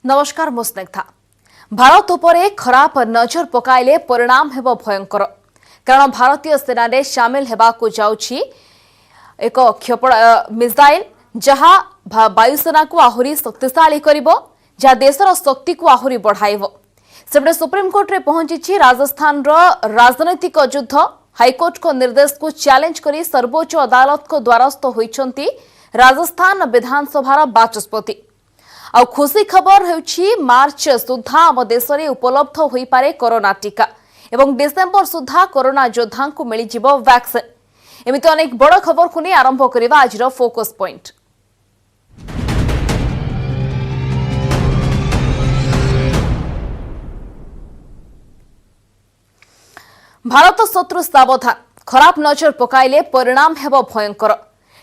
नमस्कार मु स्नेग्धा। भारत उपरे खराब नजर पकाइले परिणाम हेबो भयंकर कारण भारतीय सेना रे शामिल हेबाकु जाउछि एक मिसाइल जहा वायुसेना को आहुरी शक्तिशाली करिवो जहा देशर शक्ति को आहुरी बढ़ाइवो। सेबडे सुप्रीम कोर्ट रे पहुंची राजस्थान रो राजनीतिक युद्ध हाईकोर्ट को निर्देश को चैलेंज करी सर्वोच्च अदालत को द्वारस्थ होइछंती राजस्थान विधानसभा बाचस्पति। आ खुशी खबर हेउछि मार्च सुधा आम देश में उपलब्ध होई पारे कोरोना टीका एवं डिसेंबर सुधा कोरोना योद्धा को मिल जिवो वैक्सीन। एमिति अनेक बड़ खबर को नहीं आरंभ करिबा आजिर फोकस पॉइंट। भारत शत्रु सावधान खराब नजर पकाइले परिणाम हेबो भयंकर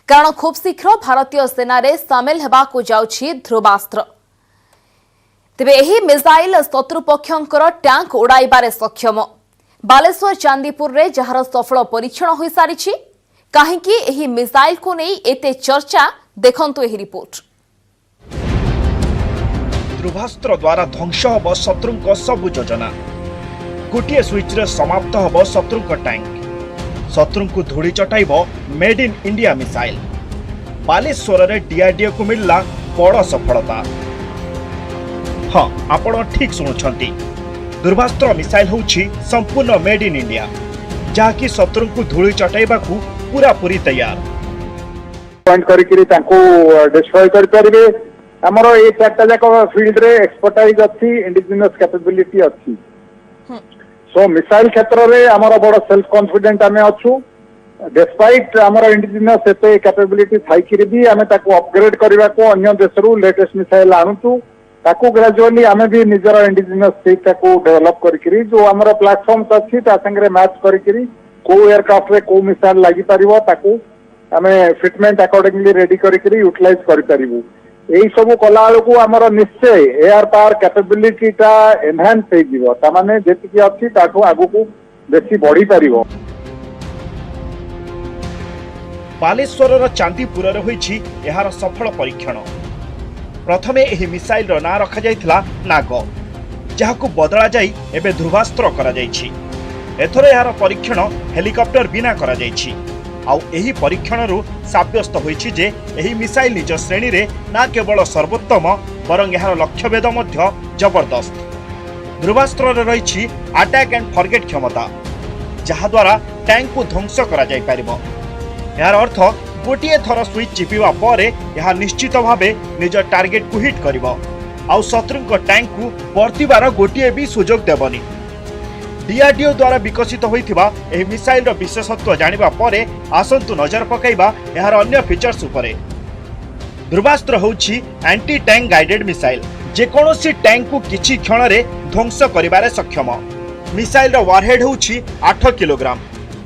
कारण खूब शीघ्र भारतीय सेना रे सामिल हेबाकु जाउछि ध्रुवास्त्र। तेबे एही मिसाइल शत्रुपक्षंकर टैंक उड़ाइबारे सक्षम। बालेश्वर चांदीपुर रे जहार सफल परीक्षण होई सारिछि काहेकि एही मिसाइल को नै एते चर्चा देखंतु एही रिपोर्ट। ध्रुवास्त्र द्वारा ध्वंस हब शत्रुंक सबु योजना। गोटे स्विच रे समाप्त हब शत्रुंक टैंक। शत्रु को धूली चटाइब made in India missile. Baleswar रे डीआरडीओ को मिलला बड़ सफलता। हाँ आपण ठीक सुनुछंती ध्रुवास्त्र मिसाइल होउछि संपूर्ण मेड इन इंडिया जहाँकि शत्रु को धूली चटाइबा को पूरा पूरी तैयार पॉइंट करिकरी तांको डिस्ट्रॉय कर परिबे। हमरो ए चारटा जाक फील्ड रे एक्सपर्टाइज अछि इंडिजिनस कैपेबिलिटी अछि। सो मिसाइल क्षेत्र रे हमरो बड़ सेल्फ कॉन्फिडेंट आमे अछु। डिस्पाइट हमरो इंडिजिनस एते कैपेबिलिटी थाइकिरी भी आमे ताको अपग्रेड करबा को अन्य देशरू लेटेस्ट मिसाइल आनुचु ताको ग्रेजुअली आमे भी निजर इंडिजिनस सीट ताको डेवलप करिकरी जो हमरो प्लेटफॉर्म अछि ता संगे मैच करिकरी को एयरक्राफ्ट रे को मिसाइल लागि परिबो ताको आमे फिटमेंट अकॉर्डिंगली रेडी करिकरी यूटिलाइज करि परिबो। एई सब कला को हमरो निश्चय एयर पावर कैपेबिलिटी ता एनहांस हे जीवो ता माने जेतिकी अछि ताको आगु को बेसी बढ़ी परिबो। बालेश्वर रो चांदीपुर रे होईछि एहार सफल परीक्षण। प्रथमे एही मिसाइल रो ना रखा जायथिला नाग जहाकु बदला जाई एबे ध्रुवास्त्र करा जायछि। एथरे एहार परीक्षण हेलिकॉप्टर बिना करा जायछि। आउ एही परीक्षण रु साब्यस्त होईछि जे एही मिसाइल निज श्रेणी रे ना केवल सर्वोत्तम बरं एहार लक्ष्यभेद मध्य जबरदस्त। ध्रुवास्त्र रे रहिछि अटैक एंड फॉरगेट क्षमता जहा द्वारा टैंक को ध्वंस करा जाय परिबो। यार अर्थ गोटिए थर स्विच चिपिबा परे यह निश्चित भावे निज टार्गेट को हिट करिवो आउ शत्रुंक टैंक को वर्तिबार गोटिए भी सुजोग देबनी। डीआरडीओ द्वारा विकसित होइथिबा एही मिसाइल रो विशेषत्व जानिबा परे आसंतु नजर पकाइबा एहार अन्य फीचर्स उपरे। ध्रुवास्त्र होउछि एंटी टैंक गाइडेड मिसाइल जे कोनोसी टैंक को किछि क्षण रे ध्वंस करिबारे सक्षम। मिसाइल रो वारहेड होउछि 8 किलोग्राम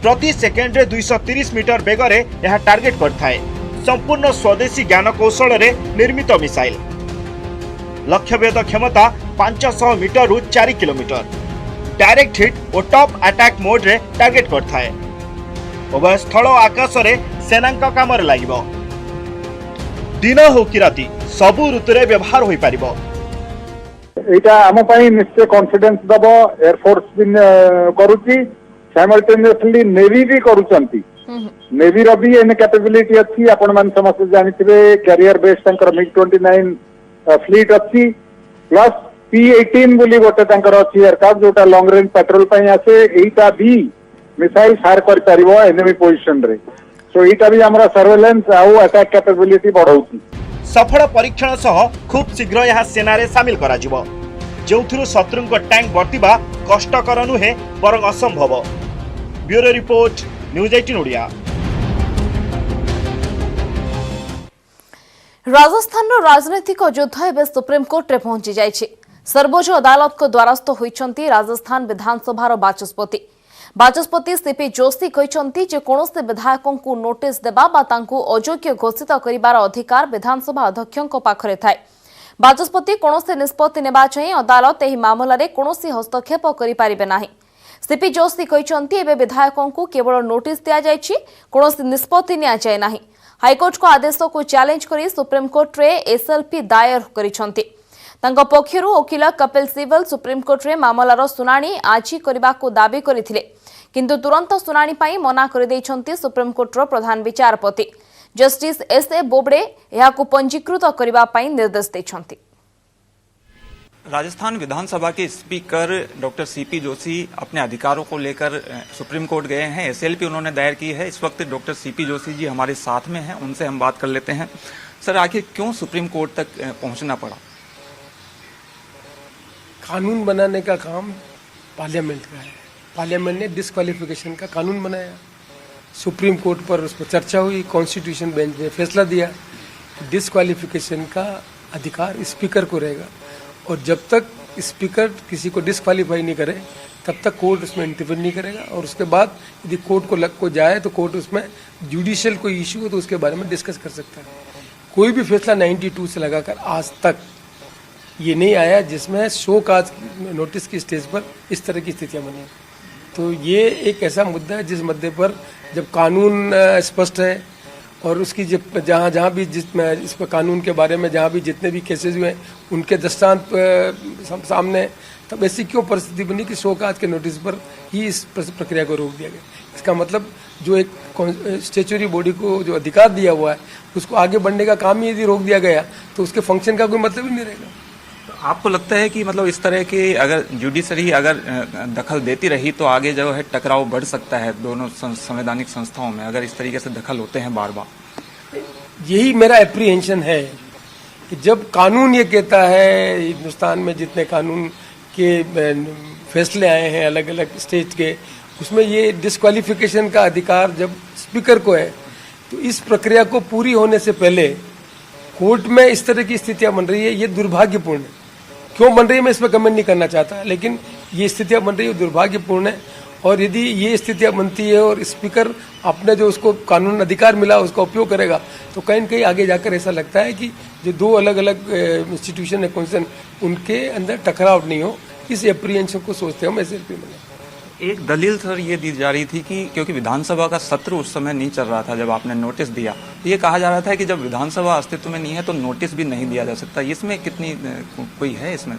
प्रति सेकेंड रे 230 मीटर बेग रे यह टार्गेट करथाय। संपूर्ण स्वदेशी ज्ञान कौशल रे निर्मित मिसाइल। लक्ष्यभेद क्षमता 500 मीटर रु 4 किलोमीटर। डायरेक्ट हिट और टॉप अटैक मोड रे टार्गेट करथाय। उभय स्थल आकाश रे सेनांक काम रे लागिबो। दिन हो कि राति सबु ऋतु रे व्यवहार होई परिबो। एटा हम पई निश्चय कॉन्फिडेंस दबो। एयर फोर्स बिन करूची साइमल्टेनियसली नेवी भी करूचंती। नेवी रो भी एने कैपेबिलिटी अछि। आपण मान समस्त जानिथिबे कैरियर बेस्ड तांकर मिग 29 फ्लीट अछि प्लस P-18 बोली गोटे तांकर अछि एयरक्राफ्ट जोटा लॉन्ग रेंज पेट्रोल पई आसे एटा भी मिसाइल फायर कर परिबो एनिमी पोजीशन रे। सो एटा भी हमरा सर्वेलेंस आउ अटैक कैपेबिलिटी बढ़ौछि। सफल परीक्षण सह खूब शीघ्र यह सेना रे शामिल करा जिवो जोथुरु शत्रुंक टैंक वर्तिबा कष्टकर नुहे बरं असंभव। Bureau report news 18 Odia. Rajasthan राजनीतिक युद्ध एवं सुप्रीम कोर्ट रे पहुंची जाइछि। सर्वोच्च अदालत को द्वारस्थ होइछंती राजस्थान विधानसभा बाचस्पति। बाचस्पति सीपी जोशी कहिछंती जे कोनोसे विधायकों को नोटिस देबा बा तांको अयोग्य घोषित करिबार अधिकार विधानसभा अध्यक्षों पाखरे थाए। बाचस्पति कोनोसे निष्पत्ति नेबा चाहिँ अदालत एही मामला रे कोनोसी हस्तक्षेप करि पारिबे नाही। सीपी जोशी कहिछंती एबे विधायकों को केवल नोटिस दिया जाइछि कोनोसी निष्पत्ति निया जाय नाही। हाईकोर्ट को आदेश को चैलेंज करी सुप्रीम कोर्ट रे एसएलपी दायर करिछंती। तांको पक्षरु वकील कपिल सिब्बल सुप्रीमकोर्ट रे मामलार सुनानी आज करबाको दाबी करथिले किंतु तुरंत सुनानी पाई मना कर दैछंती सुप्रीमकोर्टर प्रधान विचारपति जस्टिस एस.ए. बोबड़े एहाकु पंजीकृत करबा पाई निर्देश दैछंती। राजस्थान विधानसभा के स्पीकर डॉक्टर सीपी जोशी अपने अधिकारों को लेकर सुप्रीम कोर्ट गए हैं। एसएलपी उन्होंने दायर की है। इस वक्त डॉक्टर सीपी जोशी जी हमारे साथ में हैं, उनसे हम बात कर लेते हैं। सर, आखिर क्यों सुप्रीम कोर्ट तक पहुंचना पड़ा? कानून बनाने का काम पार्लियामेंट का है। पार्लियामेंट ने डिस्क्वालिफिकेशन का कानून बनाया, सुप्रीम कोर्ट पर उस पर चर्चा हुई, कॉन्स्टिट्यूशन बेंच ने फैसला दिया। डिस्क्वालिफिकेशन का अधिकार स्पीकर को रहेगा और जब तक स्पीकर किसी को डिस्क्वालीफाई नहीं करे तब तक कोर्ट उसमें इंटरवीन नहीं करेगा। और उसके बाद यदि कोर्ट को लग को जाए तो कोर्ट उसमें जुडिशियल कोई इशू हो तो उसके बारे में डिस्कस कर सकता है। कोई भी फैसला 92 से लगाकर आज तक ये नहीं आया जिसमें शो काज नोटिस की स्टेज पर इस तरह की स्थितियां बनी। तो ये एक ऐसा मुद्दा है जिस मुद्दे पर जब कानून स्पष्ट है और उसकी जहाँ जहाँ भी इस पर कानून के बारे में जहाँ भी जितने भी केसेस हुए उनके दृष्टांत सामने, तब ऐसी क्यों परिस्थिति बनी कि शो काज के नोटिस पर ही इस प्रक्रिया को रोक दिया गया। इसका मतलब जो एक स्टेचुरी बॉडी को जो अधिकार दिया हुआ है उसको आगे बढ़ने का काम ही यदि रोक दिया गया तो उसके फंक्शन का कोई मतलब ही नहीं रहेगा। आपको लगता है कि मतलब इस तरह के अगर जुडिशरी अगर दखल देती रही तो आगे जो है टकराव बढ़ सकता है दोनों संवैधानिक संस्थाओं में, अगर इस तरीके से दखल होते हैं बार बार? यही मेरा एप्रीहेंशन है कि जब कानून ये कहता है, हिंदुस्तान में जितने कानून के फैसले आए हैं अलग अलग स्टेट के, उसमें ये डिस्क्वालिफिकेशन का अधिकार जब स्पीकर को है तो इस प्रक्रिया को पूरी होने से पहले कोर्ट में इस तरह की स्थितियां बन रही है, ये दुर्भाग्यपूर्ण है। क्यों बन रही है मैं इस पर कमेंट नहीं करना चाहता, लेकिन ये स्थितियां बन रही है दुर्भाग्यपूर्ण है। और यदि ये स्थितियां बनती है और स्पीकर अपने जो उसको कानून अधिकार मिला उसका उपयोग करेगा तो कहीं न कहीं आगे जाकर ऐसा लगता है कि जो दो अलग अलग इंस्टीट्यूशन है कॉन्सर्न उनके अंदर टकराव नहीं हो, इस एप्रीहेंशन को सोचते हम एसएलपी में। एक दलील सर ये दी जा रही थी कि क्योंकि विधानसभा का सत्र उस समय नहीं चल रहा था जब आपने नोटिस दिया, ये कहा जा रहा था कि जब विधानसभा अस्तित्व में नहीं है तो नोटिस भी नहीं दिया जा सकता। इसमें कितनी कोई है इसमें?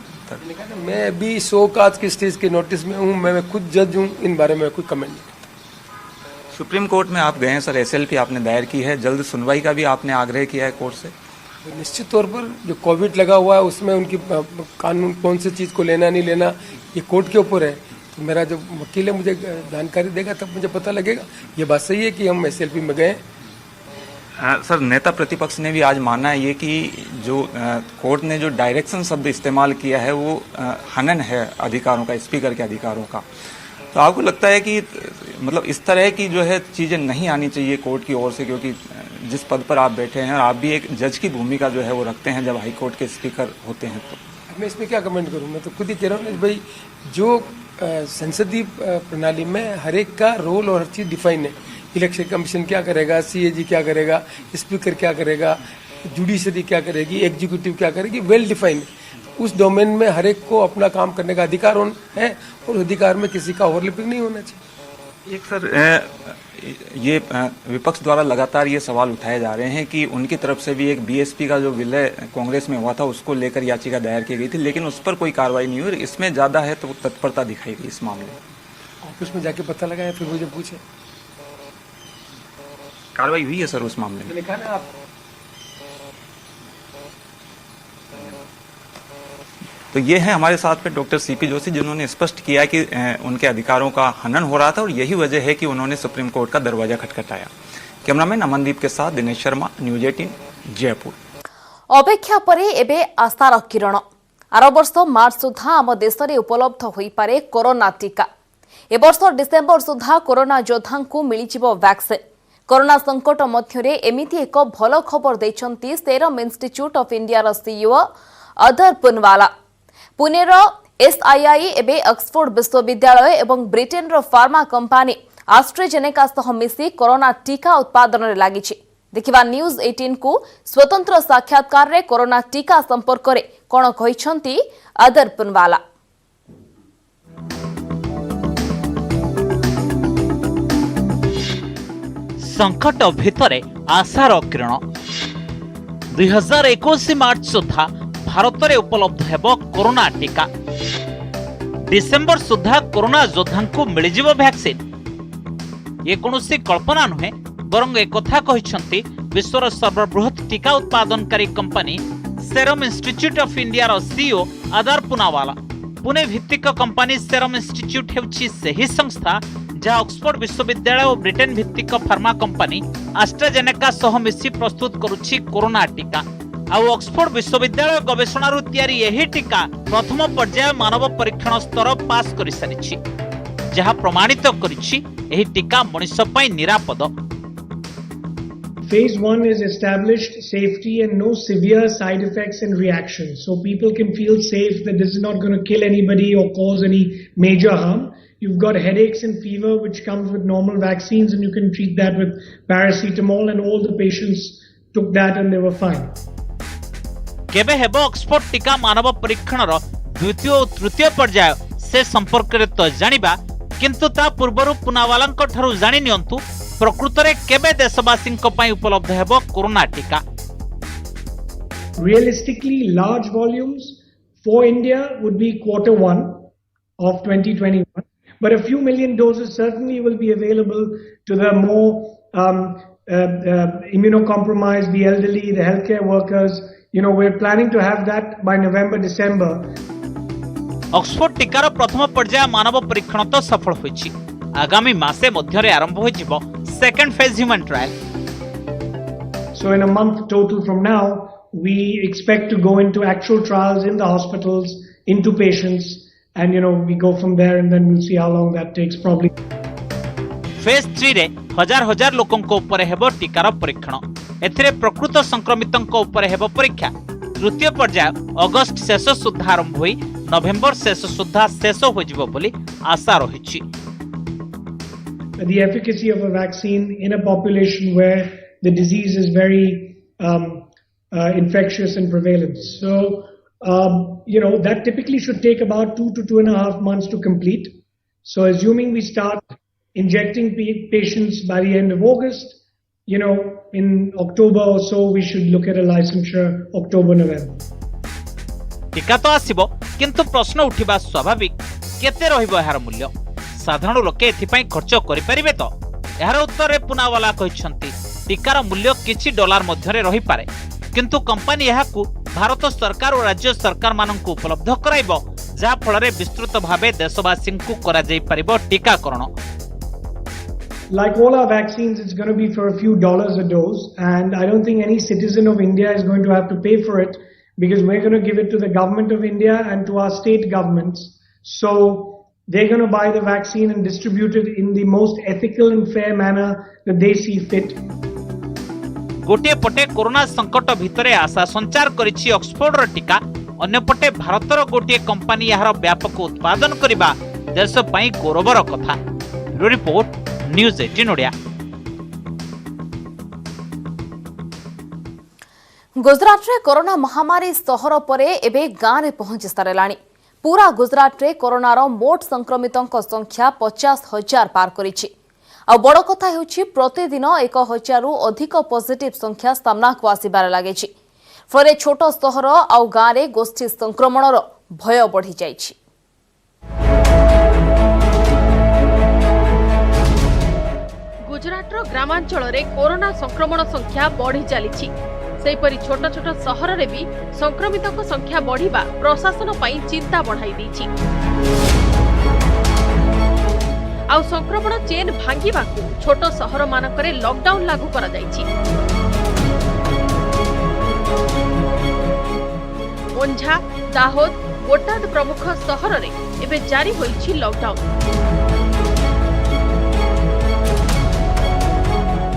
मैं अभी शो काज की स्टेज के नोटिस में हूँ, मैं खुद जज हूँ, इन बारे में कोई कमेंट नहीं। सुप्रीम कोर्ट में आप गए हैं सर, एसएलपी आपने दायर की है, जल्द सुनवाई का भी आपने आग्रह किया है कोर्ट से? तो निश्चित तौर पर जो कोविड लगा हुआ है उसमें उनकी कानून कौन सी चीज को लेना नहीं लेना ये कोर्ट के ऊपर है। तो मेरा जो वकील है मुझे जानकारी देगा तब मुझे पता लगेगा। ये बात सही है कि हम एसएलपी में गए। सर, नेता प्रतिपक्ष ने भी आज माना है ये कि जो कोर्ट ने जो डायरेक्शन शब्द इस्तेमाल किया है वो हनन है अधिकारों का, स्पीकर के अधिकारों का। तो आपको लगता है कि मतलब इस तरह की जो है चीजें नहीं आनी चाहिए कोर्ट की ओर से, क्योंकि जिस पद पर आप बैठे हैं और आप भी एक जज की भूमिका जो है वो रखते हैं जब हाई कोर्ट के स्पीकर होते हैं? तो मैं इसमें क्या कमेंट करूं, मैं तो खुद ही कह रहा हूँ भाई जो संसदीय प्रणाली में हर एक का रोल और हर चीज डिफाइन है। इलेक्शन कमीशन क्या करेगा, सीएजी क्या करेगा, स्पीकर क्या करेगा, जुडिशरी क्या करेगी, एग्जीक्यूटिव क्या करेगी, वेल डिफाइंड। उस डोमेन में हर एक को अपना काम करने का अधिकार है और अधिकार में किसी का ओवरलैपिंग नहीं होना चाहिए। एक सर ये विपक्ष द्वारा लगातार ये सवाल उठाए जा रहे हैं कि उनकी तरफ से भी एक बीएसपी का जो विलय कांग्रेस में हुआ था उसको लेकर याचिका दायर की गई थी, लेकिन उस पर कोई कार्रवाई नहीं हुई। इसमें ज्यादा है तो तत्परता दिखाई गई इस मामले में। ऑफिस में जाके पता लगाया फिर मुझे पूछे, कार्रवाई हुई है सर उस मामले में? लिखा ना आप। तो ये है हमारे साथ में डॉक्टर सीपी जोशी, जिन्होंने स्पष्ट किया कि उनके अधिकारों का हनन हो रहा था और यही वजह है कि उन्होंने सुप्रीम कोर्ट का दरवाजा खटखटाया। कैमरामैन अमनदीप के साथ दिनेश शर्मा, न्यूज 18 जयपुर। अपेक्षा परे एबे आस्थार किरण। आर वर्ष मार्च सुधा आम देश में उपलब्ध हो पारे कोरोना टीका। ए वर्ष डिसेम्बर सुधा कोरोना योद्धा को मिलिजिबो वैक्सीन। कोरोना संकट मध्य एमिति एक भल खबर देछंती Serum Institute of India CEO Adar Poonawalla. पुणेर एसआईआई एबे ऑक्सफोर्ड विश्वविद्यालय एवं ब्रिटेन फार्मा कंपानी आस्ट्राजेनेका सह मिसी कोरोना टीका उत्पादन में लागिछि। देखिबा न्यूज 18 को स्वतंत्र साक्षात्कार रे कोरोना टीका संपर्क रे कोन कहिसंती अदर पुनवाला। संकट भितरे आशार किरण। 2021 मार्च सुधा भारत में उपलब्ध हेबो कोरोना टीका। डिसेंबर सुधा कोरोना योद्धा को मिल जिवो वैक्सीन। ये कौनसी कल्पना नुहे बरं एक कथा कहिसंती विश्वर सर्वबृहत टीका उत्पादनकारी company Serum Institute of India CEO Adar Poonawalla. Pune भित्तिक कंपनी सेरम इंस्टीट्यूट हेउछि सही संस्था जहाँ ऑक्सफोर्ड विश्वविद्यालय और ब्रिटेन भित्तिक फार्मा कंपनी एस्ट्राजेनेका सह मिसी प्रस्तुत करुछि कोरोना टीका। आउ ऑक्सफोर्ड विश्वविद्यालय गवेषणारू तैयारी यही टीका प्रथम पर्याय मानव परीक्षण स्तर पास करि सारिछि, जहाँ प्रमाणित करिछि एही टीका मनुष्य पई निरापद। Phase 1 is established safety and no severe side effects and reactions. So people can feel safe that this is not going to kill anybody or cause any major harm. You've got headaches and fever which comes with normal vaccines and you can treat that with paracetamol, and all the patients took that and they were fine. केबे हेबो Oxford टीका मानव परीक्षण रो द्वितीय और तृतीय पर्याय से संपर्क रे तो जानिबा, किंतु ता पूर्वरु पुनावालांक ठारू जानि नियंतु प्रकृत रे केबे देशवासी पई उपलब्ध हेबो कोरोना टीका। Realistically, large volumes for India would be Q1 of 2021, but a few million doses certainly will be available to the more immunocompromised, the elderly, the healthcare workers. You know, we're planning to have that by November, December. Oxford टीकार प्रथम पर्याय मानव परीक्षण तो सफल होइछि। आगामी मासे मध्यरे आरंभ होइजिबो second phase human trial. So in a month total from now, we expect to go into actual trials in the hospitals, into patients, and we go from there, and then we'll see how long that takes. Probably. Phase 3 रे हजार हजार लोकन को ऊपर हेबो टीकार परीक्षण। एथिरे प्रकृत संक्रमितन को ऊपर हेबो परीक्षा। तृतीय पर्याय अगस्त शेष सुधा आरंभ होई नवेम्बर शेष सुधा शेष होजिबो बोली आशा रहिछि। The efficacy of a vaccine in a population where the disease is very infectious and prevalent. So, that typically should take about 2 to 2.5 months to complete. So, assuming we start injecting patients by the end of August, in October or so, we should look at a licensure October, November. टीका तो आसिबो, किंतु प्रश्न उठिबा स्वाभाविक केते रहिबो एहार मूल्य? साधारण लोके एथिपाई खर्च करि परिबे तो? एहार उत्तर रे पुनावाला कहिसंती टीकार मूल्य किछि डॉलर मध्यरे रहि पारे, किंतु कंपनी एहाकु भारत सरकार और राज्य सरकार माननकु उपलब्ध कराइबो, जा फलरे विस्तृत भाबे देशवासींकु करा जाई परिबो टीकाकरण। Like all our vaccines, it's going to be for a few dollars a dose, and I don't think any citizen of India is going to have to pay for it, because we're going to give it to the government of India and to our state governments. So they're going to buy the vaccine and distribute it in the most ethical and fair manner that they see fit. गोटे पटे corona संकट भितरे आशा संचार करिछि Oxford रो टीका, अन्य पटे भारतर गोटे company यार व्यापक उत्पादन करिबा देश पई गौरवर कथा। Report news 18 Odia. गुजरात रे कोरोना महामारी सहर परे एबे गाँ रे पहुंची सारलाणी। पूरा गुजरात रे कोरोनार मोट संक्रमितों संख्या 50,000 पार करिछि। आ बड़ कथा हेउछि प्रतिदिन 1,000 रु अधिक पॉजिटिव संख्या सामना को आसिबार लागिछि। फले छोट सहर आ गाँ रे गोष्ठी संक्रमणर भय बढ़ी जाइछि। गुजरात ग्रामांचल रे कोरोना संक्रमण संख्या बढ़ी चली। सेपरी छोट छोट सहर रे भी संक्रमितों संख्या बढ़िबा प्रशासन पई चिंता बढ़ाई दैछि। आउ संक्रमण चेन भांगिबाकू छोट सहर मानकरे लॉकडाउन लागू करा जाइछि। ओंझा, दाहोद, बोटाद प्रमुख सहर रे एबे जारी होइछि लॉकडाउन।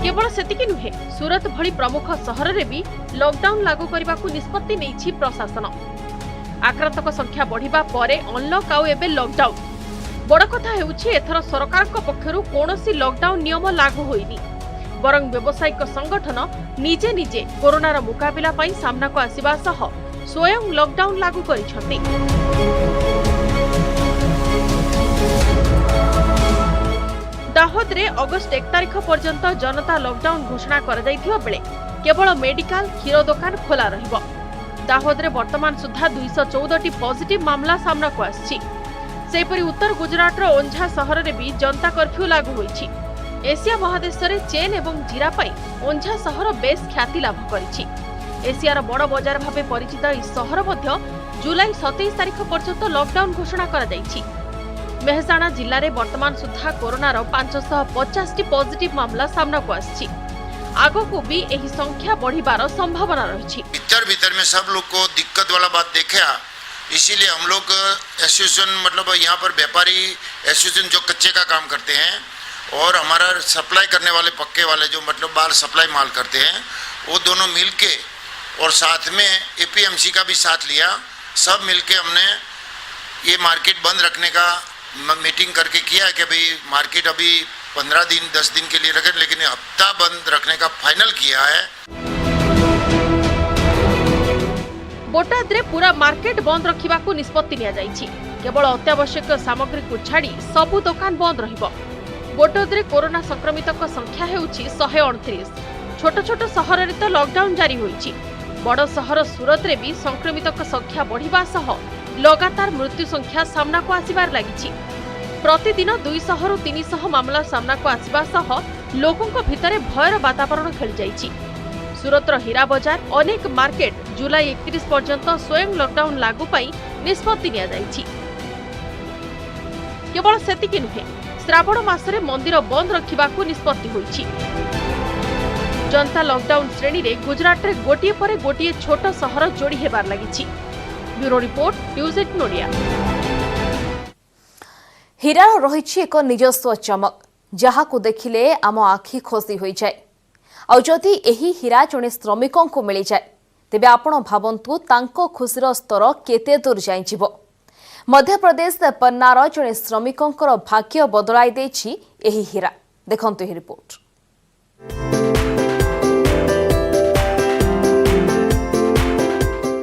केवल सेतिकी नुहे, सूरत भली प्रमुख सहर रे भी लॉकडाउन लागू करबाकू निष्पत्ति नेइछि प्रशासन। आक्रांतक संख्या बढ़िबा परे अनलॉक आउ एबे लॉकडाउन। बड़ कथा हेउछि एथर सरकार पक्षरु कोनोसी लॉकडाउन नियम लागू होइनी, बरं व्यवसायिक संगठन निजे निजे कोरोनार मुकाबिला पई सामना को आसीबा सह स्वयं लॉकडाउन लागू करिसथि। दाहोद रे अगस्त 1 तारिख पर्यंत जनता लॉकडाउन घोषणा कर दैथिबा बेले केवल मेडिकल, क्षीर दुकान खोला रहिबो। दाहोदरे वर्तमान सुधा 214टी पॉजिटिव मामला सामना को आछि। सेपरि उत्तर गुजरात रो ओंझा सहर रे भी जनता कर्फ्यू लागू होइछि। एशिया महादेश रे चेन एवं जीरा पई ओंझा सहर बेस ख्याति लाभ करिछि। एशियार बड़ बजार भावे परिचित इस सहर मध्य जुलाई 27 तारिख पर्यंत लॉकडाउन घोषणा करा जाइछि। मेहसाणा जिल्ला रे वर्तमान सुधा कोरोनार 550टी पॉजिटिव मामला सामना को आछि। आगो को भी यही संख्या बढ़िबार संभावना रही। भीतर में सब लोग को दिक्कत वाला बात देखा, इसीलिए हम लोग एसोसिएशन मतलब यहाँ पर व्यापारी एसोसिएशन जो कच्चे का काम करते हैं और हमारा सप्लाई करने वाले पक्के वाले जो मतलब बाल सप्लाई माल करते हैं, वो दोनों मिलके और साथ में एपीएमसी का भी साथ लिया, सब मिलके हमने ये मार्केट बंद रखने का मीटिंग करके किया है कि भाई मार्केट अभी 15 दिन 10 दिन के लिए रखें, लेकिन हफ्ता बंद रखने का फाइनल किया है। बोटाद्रे पूरा मार्केट बंद रखा निष्पत्ति निया जाइछि। केवल अत्यावश्यक सामग्री को छाड़ी सबु दुकान बंद रहिबो। बोटाद्रे कोरोना संक्रमितक संख्या हेउछि 129। छोट छोट सहर रे तो लॉकडाउन जारी होइछि। बड़ सहर सूरत रे भी संक्रमितक संख्या बढ़िबा सह लगातार मृत्यु संख्या सामना को आसिबार लागिछि। प्रतिदिन 200 रु 300 मामला सामना को आसिबा सह लोकंक भितरे भयर वातावरण खेली जाइछि। सूरतर हीरा बाजार अनेक मार्केट जुलाई 31 पर्यंत स्वयं लॉकडाउन लागू पाई निष्पत्ति निया जाइछि। केवल सेतिकी नुहे, श्रावण मासरे मंदिर बंद रखिबाकू निष्पत्ति होइछि। जनता लॉकडाउन श्रेणी रे गुजरात रे गोटिए परे गोटिए छोट सहर जोड़ी हेबार लागिछि। Bureau report, news 18 Odia. हीरार रहिछि एक निजस्व चमक, जहाकू देखिले आम आखि खोसी होई जाए। आ जदि एही हीरा जणे श्रमिकों को मिली जाए, तेबे आपण भावंतु तांको खुशीर स्तर केते दूर जाई जिवो। मध्य प्रदेश पन्नार जणे श्रमिकोंकर भाग्य बदलाई देछि एही हीरा। देखंतु ही रिपोर्ट।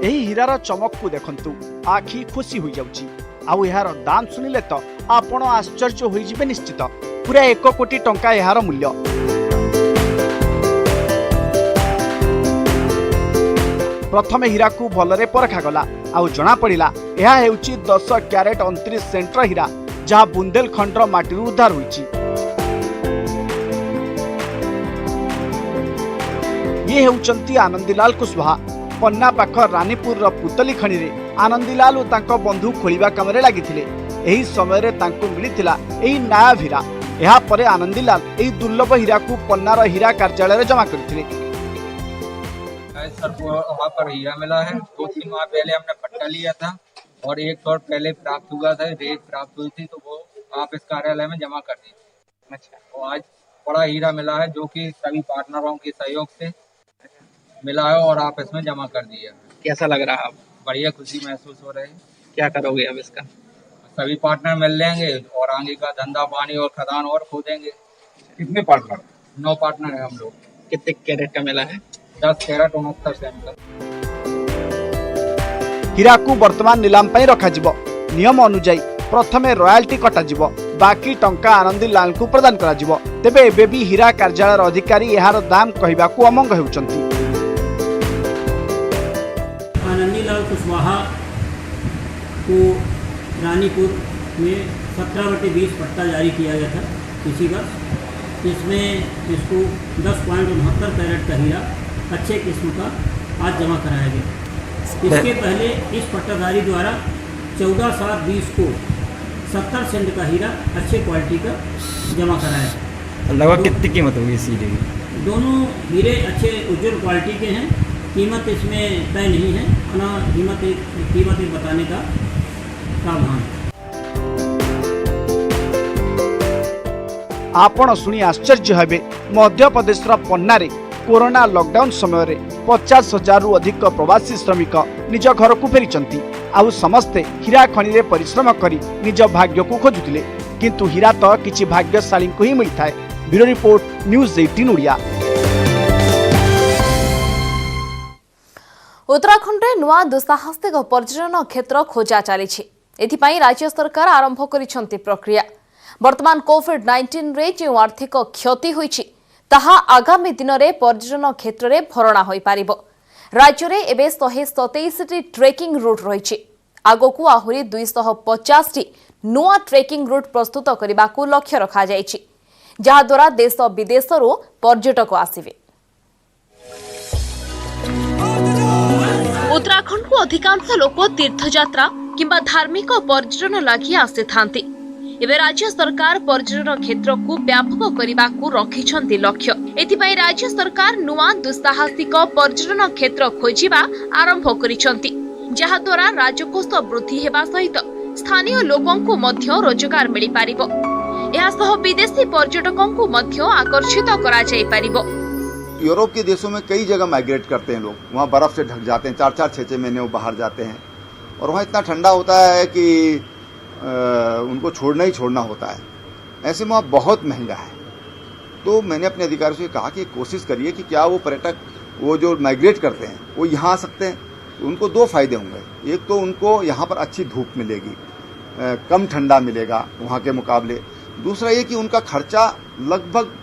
एही हीरार चमक को देखंतु, आखि खुशी होई जाउची। आउ एहार दाम सुनिले तो आपण आश्चर्य होई जिवे निश्चित। पूरा 1 कोटी टंका एहार मूल्य। प्रथमे हीरा को भलरे परखा गला। आउ जना पड़िला एहा हेउची 10 क्यारेट 29 सेंटर हीरा, जहा बुंदेलखंडर माटी उद्धार होईची। ये हेउचंती आनंदीलाल कुशवाहा। पन्ना पाख रानीपुर पुतली खणी रे आनंदीलाल और तांको बंधु खोलिबा कामरे लागिथिले। एही समय रे तांको मिलिथिला एही नायाब हीरा। एहा परे आनंदीलाल एही दुर्लभ हीरा को पन्नार हीरा कार्यालय रे जमा करथिले। सर वहाँ पर हीरा मिला है। 2-3 माह पहले हमने पट्टा लिया था और 1 करोड़ पहले प्राप्त हुआ था, रेट प्राप्त हुई थी, तो वो आप इस कार्यालय में जमा कर दी। अच्छा, तो आज बड़ा हीरा मिला है जो कि सभी पार्टनरों के सहयोग से मिला है और आप इसमें जमा कर दिया। कैसा लग रहा है? बढ़िया खुशी महसूस हो रही है। क्या करोगे अब इसका? सभी पार्टनर मिल लेंगे और आगे का धंधा पानी और खदान और खोदेंगे। कितने पार्टनर? 9 पार्टनर है हम लोग। कितने कैरेट का मिला है? 10 कैरेट 69 सेंटर। हीरा को वर्तमान नीलाम पई रखा जिवो। नियम अनुसार प्रथमे रॉयल्टी कटा जिवो, बाकी टंका आनंदीलाल को प्रदान करा जिवो। तेबे एबे भी हीरा कार्यालय अधिकारी एहार दाम कहिबा को अमंग हेउचंती। आनंदीलाल कुशवाहा को रानीपुर में 17/20 पट्टा जारी किया गया था इसी वर्ष। इसमें इसको 10.69 कैरेट का हीरा अच्छे किस्म का आज जमा कराया गया। इसके पहले इस पट्टाधारी द्वारा 14/7/20 को 70 सेंट का हीरा अच्छे क्वालिटी का जमा कराया। लगभग कितनी कीमत होगी इस हीरे की? दोनों हीरे अच्छे उज्जवल क्वालिटी के हैं। कीमत इसमें तय नहीं है, ना कीमत बताने का प्रावधान। आपण सुनी आश्चर्य हेबे, मध्य प्रदेश पन्ना रे कोरोना लॉकडाउन समय रे 50,000 रु अधिक प्रवासी श्रमिक निज घर को फेरिचंती। आउ समस्ते हीरा खणी रे परिश्रम करी निज भाग्य को खोजुतिले, किंतु हीरा तो किछि भाग्यशाली को ही मिलता है। Bureau report, news 18 Odia. Uttarakhand रे नुआ दुस्साहसिक पर्यटन क्षेत्र खोजा चली। एथिपाई राज्य सरकार आरंभ करिसंती प्रक्रिया। वर्तमान कोविड-19 रे जो आर्थिक क्षति होईछि ताहा आगामी दिन रे पर्यटन क्षेत्र रे भरणा होई पारिबो। राज्य में एवं 127 ट्रेकिंग रूट रही आगक आहरी 250 नुआ ट्रेकिंग रूट प्रस्तुत करने को लक्ष्य रखा जहाद्वारा देश विदेशरू पर्यटक आसवे। उत्तराखंड को अधिकांश लोक तीर्थयात्रा किंबा धार्मिक पर्यटन लगी आसी थांती। एवं राज्य सरकार पर्यटन क्षेत्र को व्यापक करने को रखिछंती लक्ष्य। एथिपाई राज्य सरकार नुआ दुस्साहसिक पर्यटन क्षेत्र खोजिबा आरंभ करिछंती जहाद्वारा राजकोष वृद्धि हेबा सहित स्थानीय लोकों को मध्य रोजगार मिल पारिबो। एहा सह विदेशी पर्यटकों को मध्य आकर्षित करा जाय पारिबो। यूरोप के देशों में कई जगह माइग्रेट करते हैं लोग, वहाँ बर्फ से ढक जाते हैं, 4-4, 6-6 महीने वो बाहर जाते हैं और वहाँ इतना ठंडा होता है कि उनको छोड़ना ही छोड़ना होता है। ऐसे में वहाँ बहुत महंगा है। तो मैंने अपने अधिकारियों से कहा कि कोशिश करिए कि क्या वो पर्यटक वो जो माइग्रेट करते हैं वो यहाँ आ सकते हैं। उनको दो फायदे होंगे, एक तो उनको यहाँ पर अच्छी धूप मिलेगी, कम ठंडा मिलेगा वहाँ के मुकाबले। दूसरा ये कि उनका खर्चा लगभग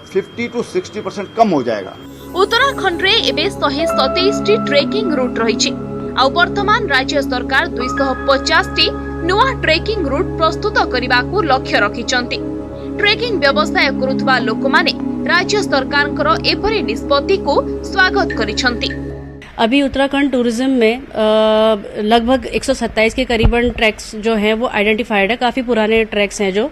50 to 60% कम हो जाएगा। उत्तराखंड रे एबे 127 ट्रेकिंग रूट रही आ वर्तमान राज्य सरकार 250 नुआ ट्रेकिंग रूट प्रस्तुत करने को लक्ष्य रखिछंती। ट्रेकिंग व्यवसाय करुवा लोक माने राज्य सरकार एपरि निष्पत्ति को स्वागत करिछंती। अभी उत्तराखंड टूरिज्म में लगभग 127 के करीबन ट्रैक्स जो हैं वो आइडेंटिफाइड है। काफ़ी पुराने ट्रैक्स हैं जो,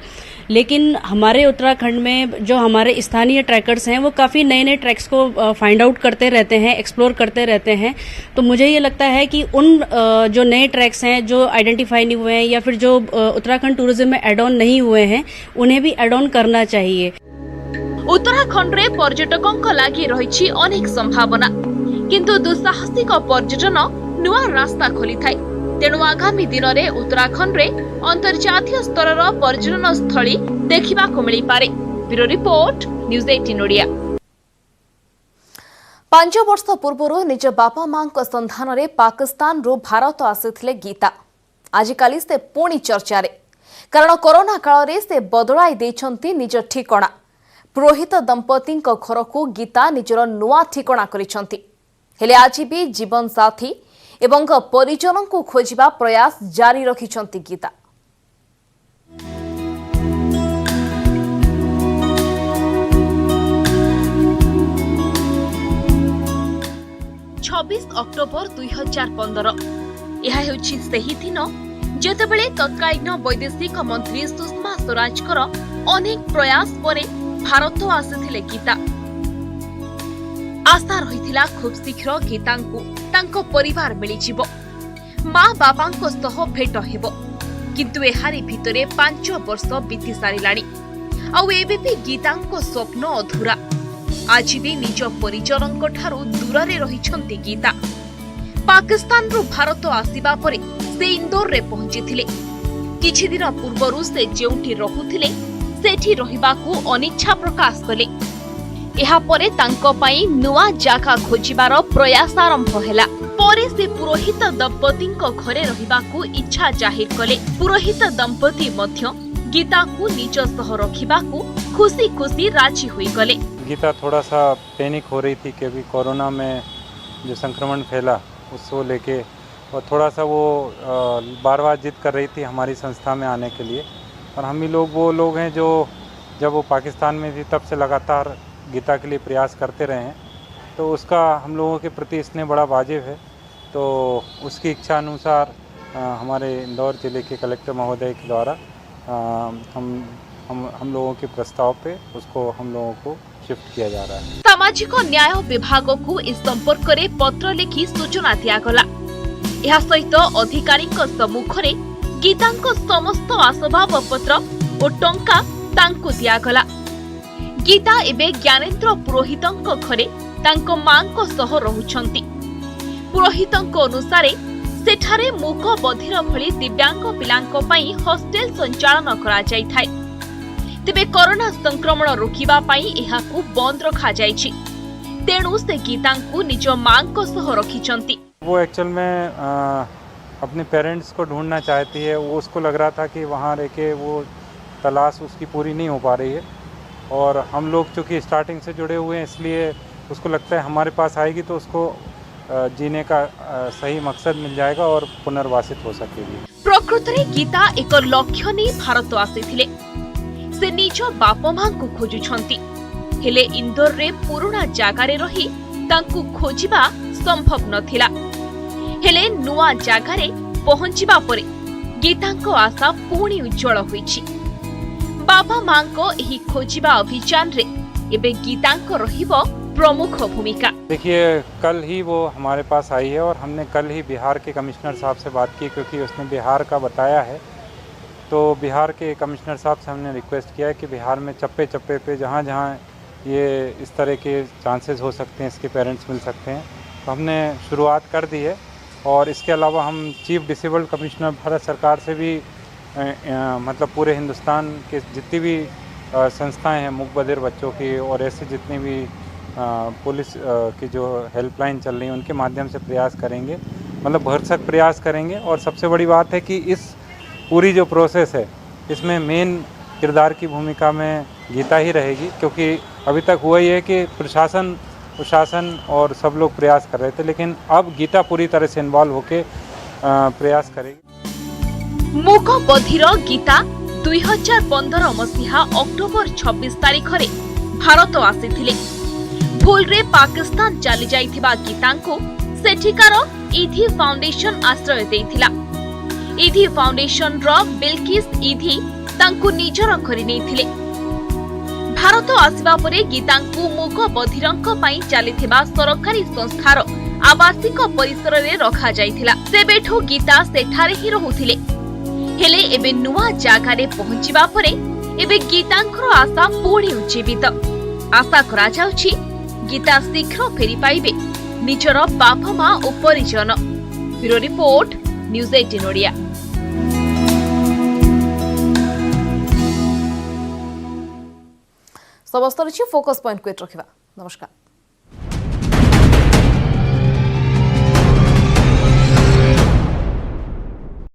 लेकिन हमारे उत्तराखंड में जो हमारे स्थानीय ट्रैकर्स हैं वो काफ़ी नए नए ट्रैक्स को फाइंड आउट करते रहते हैं, एक्सप्लोर करते रहते हैं। तो मुझे ये लगता है कि उन जो नए ट्रैक्स हैं जो आइडेंटिफाई नहीं हुए हैं या फिर जो उत्तराखंड टूरिज्म में एड ऑन नहीं हुए हैं उन्हें भी एड ऑन करना चाहिए। उत्तराखंड रे पर्यटकों को लागी रही अनेक संभावना, किंतु दुस्साहसिक पर्यटन नुआ रास्ता खोली थाए। तेणु आगामी दिन में उत्तराखंड रे अंतर्जातीय स्तर पर्यटन स्थली देखा मिल पारे। Bureau report news 18 Odia. 5 वर्ष पूर्व निज बापा मां संधान में पाकिस्तान रू भारत आसी गीता आजिकाली से पुणी चर्चा रे, कारण कोरोना काल रे से बदलाई देछंती निज ठिकणा। पुरोहित दंपति घर को गीता निजर नुआ ठिकणा करिछंती। हेले आज भी जीवन साथी एवं परिजनों को खोजिबा प्रयास जारी रखिछंती गीता। 26 अक्टोबर 2015 यह हेउछि सेही दिन जेतेबेले तत्कालीन वैदेशिक मंत्री सुषमा स्वराजकर अनेक प्रयास परे भारत आसिथिले गीता। आशा रहिथिला खूब शीघ्र गीतांकु तांको परिवार मिलिजिबो, मां बाबांको सह भेट हेबो, किंतु एहारी भितरे 5 वर्ष बीती सारिलाणी आउ एबे भी गीतांको स्वप्न अधूरा। आज भी निज परिजनंक ठारू दूर रे रहिछंती गीता। पाकिस्तान रु भारत आसीबा परे से इंदौर रे पहुंचीथिले। किछि दिन पूर्वरु से जेउठी रहुथिले सेठी रहिबाकू अनिच्छा प्रकाश कले। एहा परे तांको पई नुआ जागा खोजिबार प्रयास आरंभ हैला। परे से पुरोहित दंपतिंको घरे रहिबाकू इच्छा जाहिर कले। पुरोहित दंपति मध्य गीता को निज सह रखिबाकू खुशी खुशी राजी हुई गले। गीता थोड़ा सा पैनिक हो रही थी कि अभी कोरोना में जो संक्रमण फैला उसको लेके, और थोड़ा सा वो बार बार जिद कर रही थी हमारी संस्था में आने के लिए। और हम ही लोग वो लोग हैं जो जब वो पाकिस्तान में थी तब से लगातार गीता के लिए प्रयास करते रहे हैं, तो उसका हम लोगों के प्रति स्नेह बड़ा वाजिब है। तो उसकी इच्छा अनुसार हमारे इंदौर जिले के कलेक्टर महोदय के द्वारा हम लोगों के प्रस्ताव पे उसको हम लोगों को शिफ्ट किया जा रहा है। सामाजिक न्याय विभाग को इस संपर्क में पत्र लिखि सूचना दियागला। यह सहित अधिकारी सम्मुख में गीता समस्त आसबाब पत्र और टंका तांको दियागला। गीता एबे ज्ञानेन्द्र पुरोहितंको घरे तांको मांको सह रहुछंती। पुरोहितंको अनुसारे सेठारे मूक बधिर भली दिव्यांग पिलांको पई हॉस्टेल संचालन करा जाय थाय। तेबे कोरोना संक्रमण रोकिबा पई एहाकू बंद रखा जायछि। तेणु से गीतांकू निज मांको सह रखिछंती। वो एक्चुअल में अपने पेरेंट्स को ढूंढना चाहती है। वो उसको लग रहा था कि वहाँ रह के वो तलाश उसकी पूरी नहीं हो पा रही है, और हम लोग चूँकि स्टार्टिंग से जुड़े हुए हैं इसलिए उसको लगता है हमारे पास आएगी तो उसको जीने का सही मकसद मिल जाएगा और पुनर्वासित हो सकेगी। प्रकृत रे गीता एक लक्ष्य नहीं भारत आसीथिले से निज बाप मां को खोजुछंती हेले इंदोर रे पुराना जागारे रही तांकु खोजिबा संभव नथिला हेले नुआ जागारे पहुंचिबा परे गीतांको आशा पुणी उज्जवल होईछि। बाबा मां को एही खोजिबा अभियान रे एबे गीतांको रहिबो प्रमुख भूमिका। देखिए, कल ही वो हमारे पास आई है और हमने कल ही बिहार के कमिश्नर साहब से बात की, क्योंकि उसने बिहार का बताया है। तो बिहार के कमिश्नर साहब से हमने रिक्वेस्ट किया है कि बिहार में चप्पे चप्पे पे जहाँ जहाँ ये इस तरह के चांसेस हो सकते हैं, इसके पेरेंट्स मिल सकते हैं, तो हमने शुरुआत कर दी है। और इसके अलावा हम चीफ डिसेबल्ड कमिश्नर भारत सरकार से भी मतलब पूरे हिंदुस्तान के जितनी भी संस्थाएं हैं मूक बधिर बच्चों की और ऐसे जितनी भी पुलिस की जो हेल्पलाइन चल रही है उनके माध्यम से प्रयास करेंगे, मतलब भरसक प्रयास करेंगे। और सबसे बड़ी बात है कि इस पूरी जो प्रोसेस है इसमें मेन किरदार की भूमिका में गीता ही रहेगी, क्योंकि अभी तक हुआ ही है कि प्रशासन और सब लोग प्रयास कर रहे थे, लेकिन अब गीता पूरी तरह से इन्वॉल्व होकर प्रयास करेगी। मूक बधिर गीता 2015 मसीहा अक्टोबर 26 तारीख रे भारत आसीथिले। भूल रे पाकिस्तान चली जाइथिबा गीतांको सेठिकार इधी फाउंडेशन आश्रय देइथिला। इधी फाउंडेशन रो बिल्किस इधी तांकु निजर करि नेइथिले। भारत आसिबा परे गीतांकु मूक बधिरंक पई चलिथिबा सरकारी संस्थार आवासिक परिसर रे रखा जाइथिला। सेबेठो गीता सेठारे ही रहुथिले, हेले एबे नुआ जागारे पहुंचिबा परे एबे गीतांकर आशा पुणी उज्जीवित। आशा करा जाउछि गीता शीघ्र फेरी पाइबे निजर बाप मां ओ परिजन। Bureau report, news 18 Odia. समस्त फोकस पॉइंट को रखिबा। नमस्कार।